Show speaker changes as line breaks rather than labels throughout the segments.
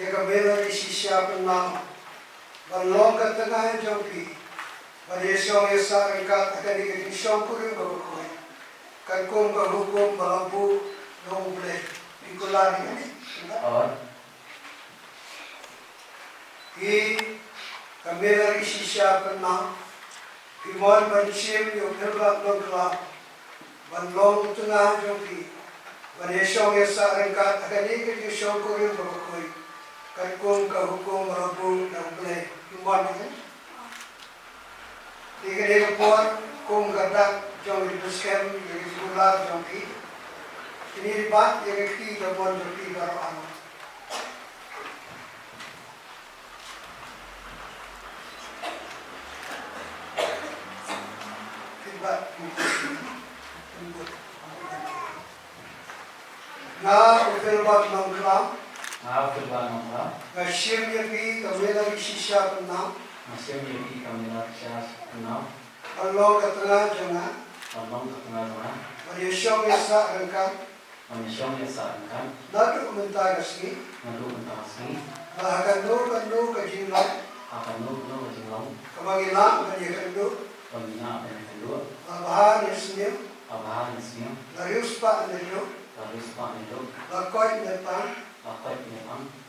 Kekabela isisya F.Nongkhlaw balong katengah jongki Malaysia yasa rengkat akan dikisong kuring berkoi kankum hukum balampu nong boleh dikulari ini i kabela isisya F.Nongkhlaw Imon Bansim yung F.Nongkhlaw balong tengah jongki Malaysia yasa rengkat akan dikisong kuring berkoi kankum hukum balampu nong boleh imon ini Tiga dia pun kum gadak jom dibeskem jadi sekolah jom ki. Ini ribat yang ki jomon jom baru anu. Ribat na F.Nongkhlaw Ngasim yang ki kabela isisya F.Nongkhlaw Allah katengah jangan Malaysia yasa rengkan Nadu mentah kasih Bahkan nu kajinlang Kebangilang kanyakandu Labahan yasnya Larius pak nedo Lakoy nepang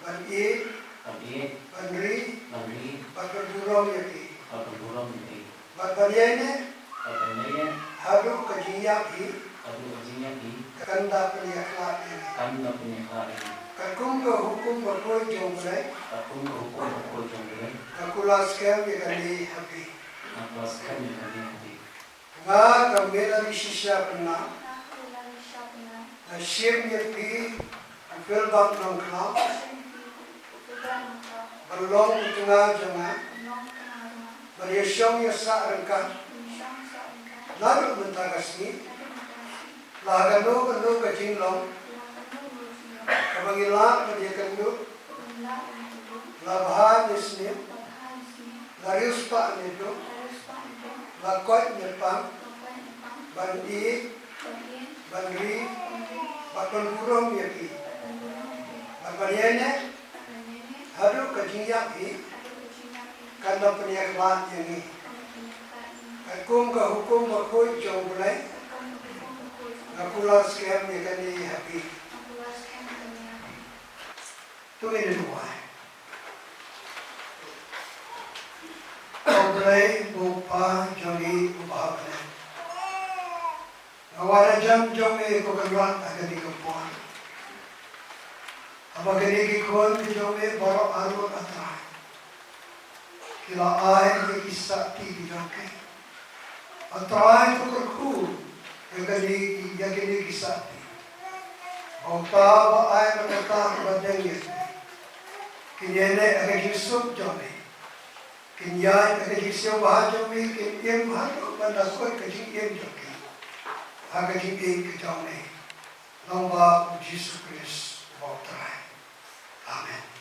Bani Bandri Batberburong yaki Batbariane Hadu kajiyak hi Kanda penyaklat ini Kakum ke hukum berkoi jomblai Kakulas kem yakani habi Nga kambela isisya F.Nongkhlaw Nasim yaki F.Nongkhlaw Balong tengah jangan Malaysia yasa rengkan Lalu mentah kasih Lahaganu kajinglong Kebangilang kanyakandu Labahan yasnya Larius pak nedo Lakoy nepang Bandri Batberburong yaki Batbariane Hadu kajiyak hi Kanda penyaklat yang ini Kankum ke hukum berkoi jomblai Ngakulas kem yakani happy Itu ini dua Jomblai lupa joli upahapnya Ngawala jam jomblai kukalwat akan dikampuan Apakah dikikun di jomblai baru arut atrai Kila air yang kisah di jangkai Atrai itu kerku Yang kini kisah di Bauta ba air berkata badangnya Kinyene akan kisuk jombi Kinyai akan kisuk bahan jombi Kinyem bahan bandasoi kajing iem jombi Akan kajing ke jombi Lomba Yesus Kristus bautrai Amin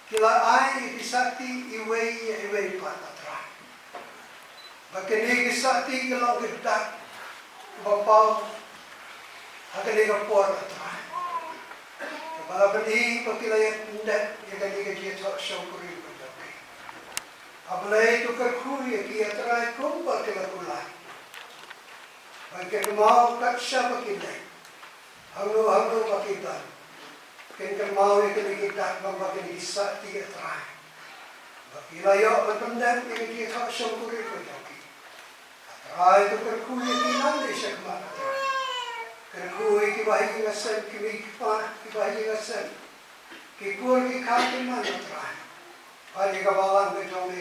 Kila ai kisati iwei patatra. Bakini kisati kalau kita bapau hakali kapor atra. Kepala beni pakilayat ndak yakani kaji tok syukuri berjalan. Ablai tu kerku yaki atra kumpul kelakula. Bagi mau kat siapa kita. Hanglo pakitan. Kena mau yang kita membagikan kisah tiga terakhir. Bagi layak berpendam yang kita syukuri berjaki. Terakhir itu kerkui kinan di syakmat terakhir. Kerkui kibahi ngasan, kibahi ngasan. Kikul kikati mana terakhir. Hari kabalan kejauh